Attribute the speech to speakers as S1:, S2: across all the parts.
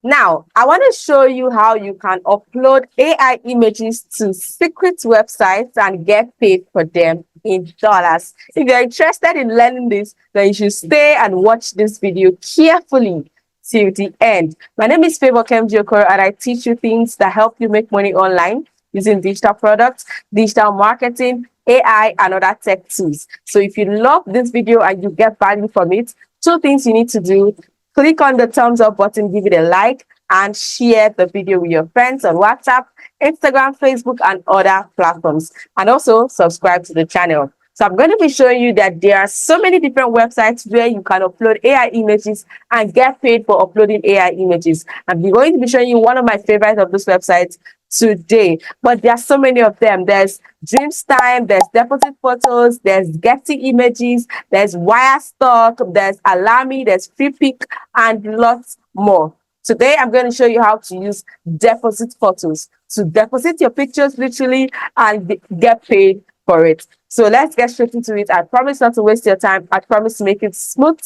S1: Now, I want to show you how you can upload AI images to secret websites and get paid for them in dollars. If you're interested in learning this, then you should stay and watch this video carefully till the end. My name is Favour Kemjii Okoro, and I teach you things that help you make money online using digital products, digital marketing, AI, and other tech tools. So if you love this video and you get value from it, two things you need to do: click on the thumbs up button, give it a like, and share the video with your friends on WhatsApp, Instagram, Facebook, and other platforms. And also subscribe to the channel. So I'm going to be showing you that there are so many different websites where you can upload AI images and get paid for uploading AI images. I'm going to be showing you one of my favorites of those websites today, but there are so many of them. There's Dreamstime, there's Deposit Photos, there's Getty Images, there's Wirestock, there's Alami, there's FreePic, and lots more. Today, I'm going to show you how to use Deposit Photos to deposit your pictures literally and get paid for it. So let's get straight into it. I promise not to waste your time. I promise to make it smooth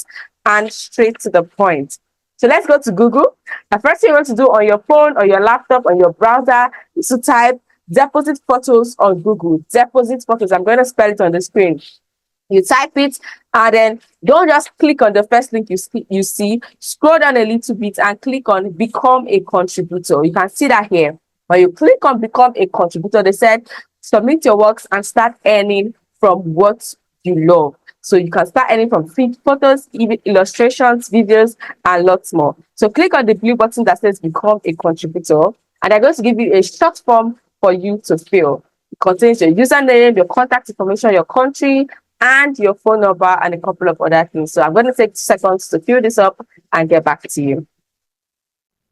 S1: and straight to the point. So let's go to Google. The first thing you want to do on your phone or your laptop or your browser is to type Deposit Photos on Google. Deposit Photos. I'm going to spell it on the screen. You type it, and then don't just click on the first link you see. Scroll down a little bit and click on Become a Contributor. You can see that here. When you click on Become a Contributor, they said submit your works and start earning from what you love. So you can start earning from feed photos, illustrations, videos, and lots more. So click on the blue button that says Become a Contributor, and they're going to give you a short form for you to fill. It contains your username, your contact information, your country, and your phone number, and a couple of other things. So I'm going to take 2 seconds to fill this up and get back to you.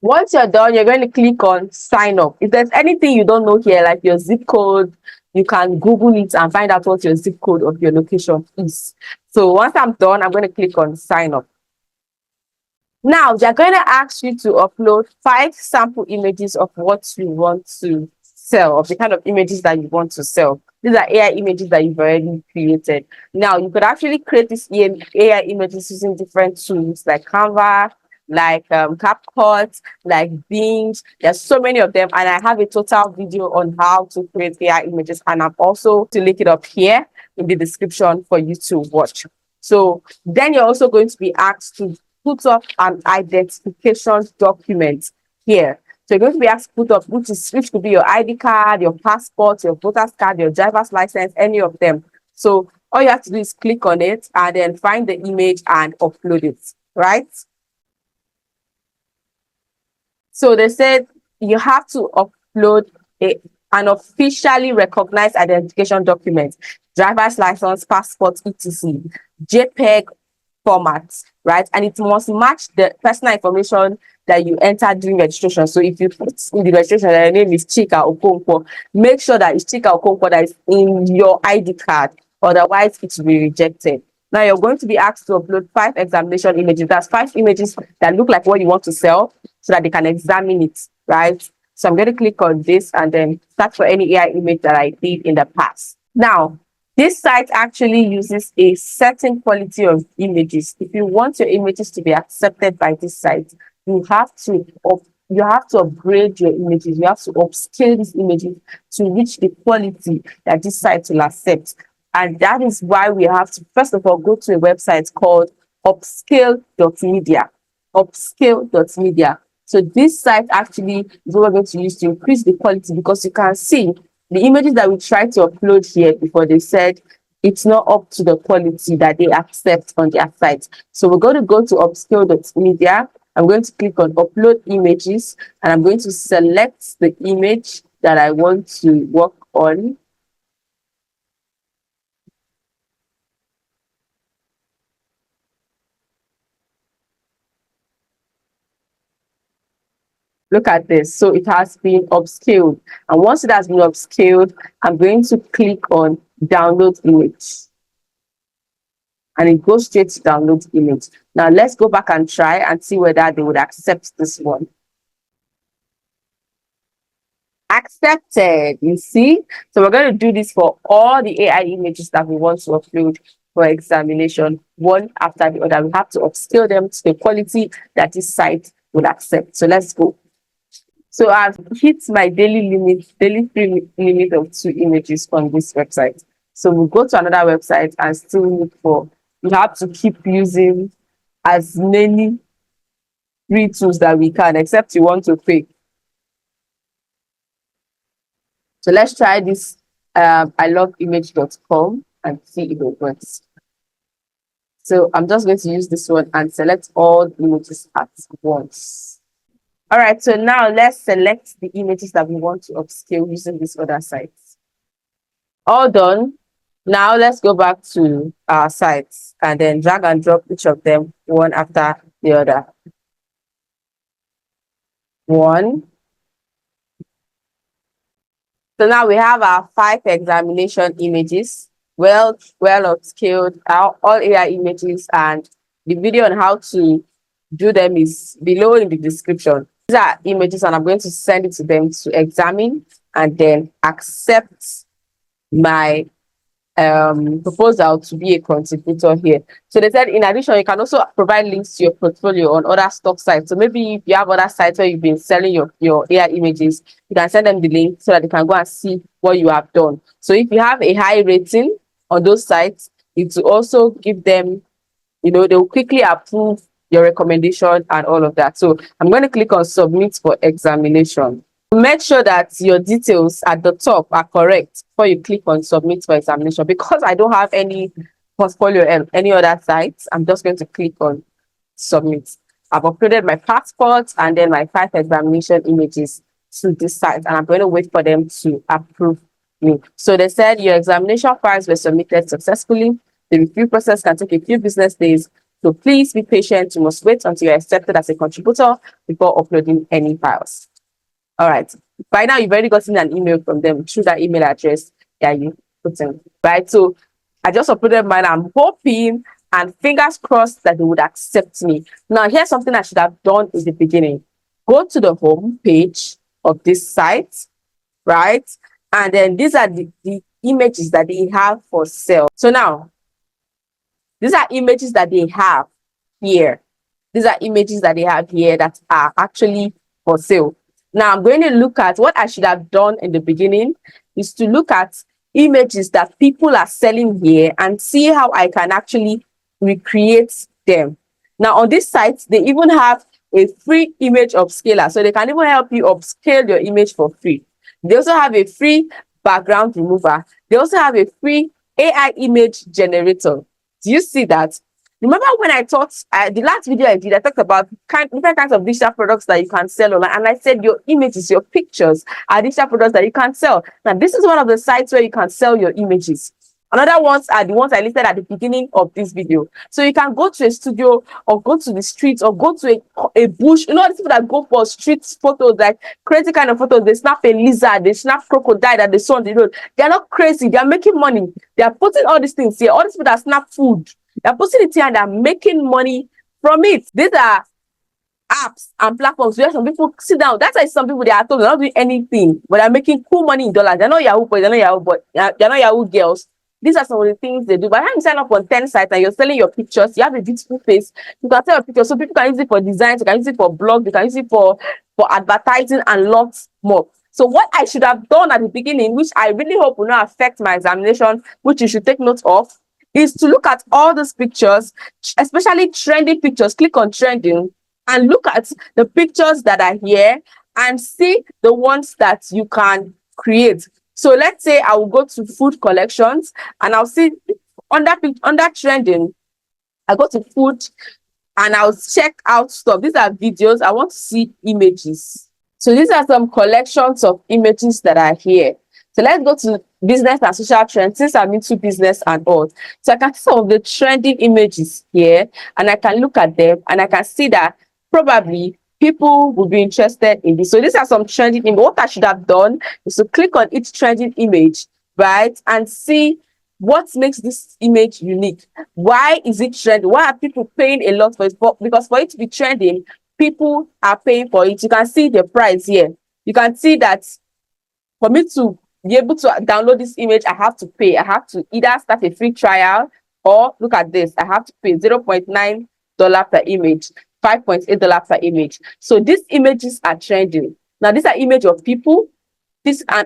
S1: Once you're done, you're going to click on Sign Up. If there's anything you don't know here, like your zip code, you can Google it and find out what your zip code of your location is. So once I'm done, I'm going to click on Sign Up. Now, they're going to ask you to upload 5 sample images of what you want to sell, of the kind of images that you want to sell. These are AI images that you've already created. Now, you could actually create these AI images using different tools like Canva, like CapCut, like Bing. There's so many of them, and I have a total video on how to create AI images, and I'm also to link it up here in the description for you to watch. So then you're also going to be asked to put up an identification document here. So you're going to be asked to put up, which could be your ID card, your passport, your voter's card, your driver's license, any of them. So all you have to do is click on it and then find the image and upload it, right? So they said you have to upload an officially recognized identification document, driver's license, passport, etc., JPEG formats, right? And it must match the personal information that you entered during registration. So if you put in the registration that your name is Chika Okonkwo, make sure that it's Chika Okonkwo that is in your ID card. Otherwise, it will be rejected. Now you're going to be asked to upload 5 examination images. That's 5 images that look like what you want to sell so that they can examine it, right? So I'm going to click on this and then search for any AI image that I did in the past. Now, this site actually uses a certain quality of images. If you want your images to be accepted by this site, you have to upgrade your images. You have to upscale these images to reach the quality that this site will accept. And that is why we have to, first of all, go to a website called upscale.media. Upscale.media. So this site actually is what we're going to use to increase the quality, because you can see the images that we tried to upload here before, they said it's not up to the quality that they accept on their site. So we're going to go to upscale.media. I'm going to click on upload images, and I'm going to select the image that I want to work on. Look at this. So it has been upscaled. And once it has been upscaled, I'm going to click on download image. And it goes straight to download image. Now let's go back and try and see whether they would accept this one. Accepted, you see? So we're going to do this for all the AI images that we want to upload for examination, one after the other. We have to upscale them to the quality that this site would accept. So let's go. So I've hit my daily free limit of 2 images on this website. So we'll go to another website and still look for, we have to keep using as many free tools that we can, except you want to pay. So let's try this iloveimage.com and see if it works. So I'm just going to use this one and select all the images at once. All right, so now let's select the images that we want to upscale using this other site. All done. Now let's go back to our sites and then drag and drop each of them one after the other. One. So now we have our 5 examination images, well upscaled, all AI images, and the video on how to do them is below in the description. These are images and I'm going to send it to them to examine and then accept my proposal to be a contributor here. So they said in addition, you can also provide links to your portfolio on other stock sites. So maybe if you have other sites where you've been selling your AI images, you can send them the link so that they can go and see what you have done. So if you have a high rating on those sites, it will also give them, they'll quickly approve your recommendation and all of that. So I'm going to click on submit for examination. Make sure that your details at the top are correct before you click on submit for examination. Because I don't have any portfolio and any other sites, I'm just going to click on submit. I've uploaded my passport and then my 5 examination images to this site, and I'm going to wait for them to approve me. So they said your examination files were submitted successfully. The review process can take a few business days, so please be patient. You must wait until you're accepted as a contributor before uploading any files. All right. By now, you've already gotten an email from them through that email address that you put in, right? So I just uploaded mine. I'm hoping and fingers crossed that they would accept me. Now, here's something I should have done in the beginning. Go to the home page of this site, right? And then these are the images that they have for sale. So now, these are images that they have here. These are images that they have here that are actually for sale. Now I'm going to look at what I should have done in the beginning is to look at images that people are selling here and see how I can actually recreate them. Now on this site, they even have a free image upscaler. So they can even help you upscale your image for free. They also have a free background remover. They also have a free AI image generator. Do you see that? Remember when I taught the last video I did, I talked about different kinds of digital products that you can sell online, and I said your images, your pictures are digital products that you can sell. Now this is one of the sites where you can sell your images. Another ones are the ones I listed at the beginning of this video. So you can go to a studio or go to the streets or go to a bush. You know, the people that go for street photos, like crazy kind of photos. They snap a lizard, they snap crocodile that they saw on the road. They are not crazy. They are making money. They are putting all these things here. All these people that snap food, they are putting it here and they are making money from it. These are apps and platforms where some people sit down. That's why some people, they are told they're not doing anything, but they're making cool money in dollars. They're not Yahoo boys, they're not Yahoo boys, they're not Yahoo girls. These are some of the things they do. By the time you sign up on 10 sites and you're selling your pictures, you have a beautiful face, you can sell your pictures so people can use it for designs, you can use it for blogs, you can use it for advertising and lots more. So what I should have done at the beginning, which I really hope will not affect my examination, which you should take note of, is to look at all these pictures, especially trending pictures. Click on trending and look at the pictures that are here and see the ones that you can create. So let's say I will go to food collections and I'll see under trending, I go to food and I'll check out stuff. These are videos. I want to see images. So these are some collections of images that are here. So let's go to business and social trends, since I'm into business and all. So I can see some of the trending images here and I can look at them and I can see that probably people will be interested in this. So these are some trending images. What I should have done is to click on each trending image, right, and see what makes this image unique. Why is it trending? Why are people paying a lot for it? Because for it to be trending, people are paying for it. You can see the price here. You can see that for me to be able to download this image, I have to pay. I have to either start a free trial or look at this. I have to pay $0.9 per image. $5.8 per image. So these images are trending. Now, these are images of people. These are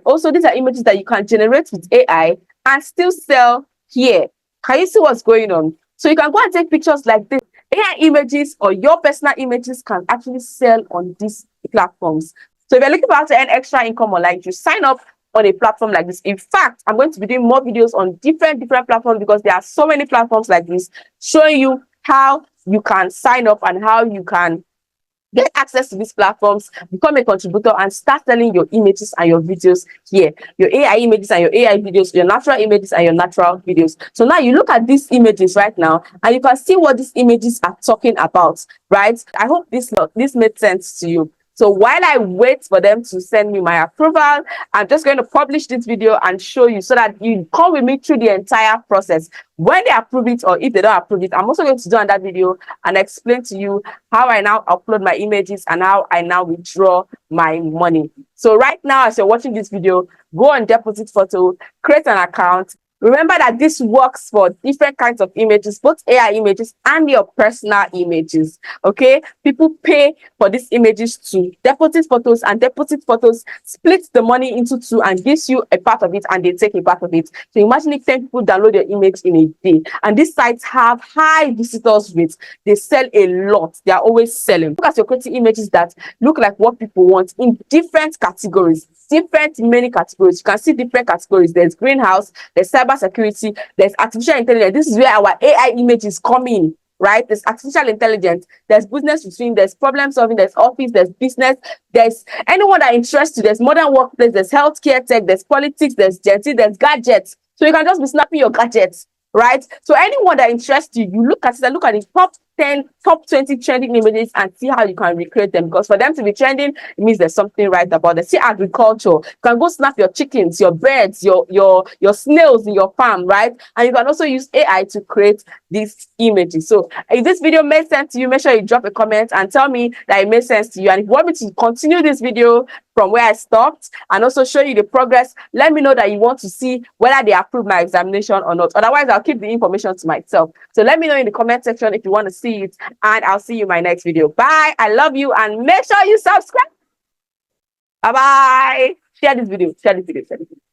S1: images that you can generate with AI and still sell here. Can you see what's going on? So you can go and take pictures like this. AI images or your personal images can actually sell on these platforms. So if you're looking for how to earn extra income online, you sign up on a platform like this. In fact, I'm going to be doing more videos on different platforms because there are so many platforms like this showing you how you can sign up and how you can get access to these platforms, become a contributor, and start selling your images and your videos here. Your AI images and your AI videos, your natural images and your natural videos. So now you look at these images right now, and you can see what these images are talking about, right? I hope this made sense to you. So while I wait for them to send me my approval, I'm just going to publish this video and show you so that you come with me through the entire process. When they approve it or if they don't approve it, I'm also going to do another video and explain to you how I now upload my images and how I now withdraw my money. So right now, as you're watching this video, go on Deposit Photo, create an account. Remember that this works for different kinds of images, both AI images and your personal images. Okay, people pay for these images to Deposit Photos, and Deposit Photos splits the money into two and gives you a part of it, and they take a part of it. So imagine if 10 people download your image in a day, and these sites have high visitors rates. They sell a lot. They are always selling. Look at your creating images that look like what people want in different categories, many categories. You can see different categories. There's greenhouse, there's cyber security, there's artificial intelligence. This is where our AI images come in, right? There's artificial intelligence, there's business routine, there's problem solving, there's office, there's business, there's anyone that interests you, there's modern workplace, there's healthcare tech, there's politics, there's Gen Z, there's gadgets. So you can just be snapping your gadgets, right? So anyone that interests you, you look at it and look at the top 10, top 20 trending images and see how you can recreate them. Because for them to be trending, it means there's something right about them. See agriculture. You can go snap your chickens, your birds, your snails in your farm, right? And you can also use AI to create these images. So if this video made sense to you, make sure you drop a comment and tell me that it made sense to you. And if you want me to continue this video from where I stopped and also show you the progress, let me know that you want to see whether they approve my examination or not. Otherwise, I'll keep the information to myself. So let me know in the comment section if you want to see it, and I'll see you in my next video. Bye. I love you, and make sure you subscribe. Bye bye. Share this video. Share this video. Share this video.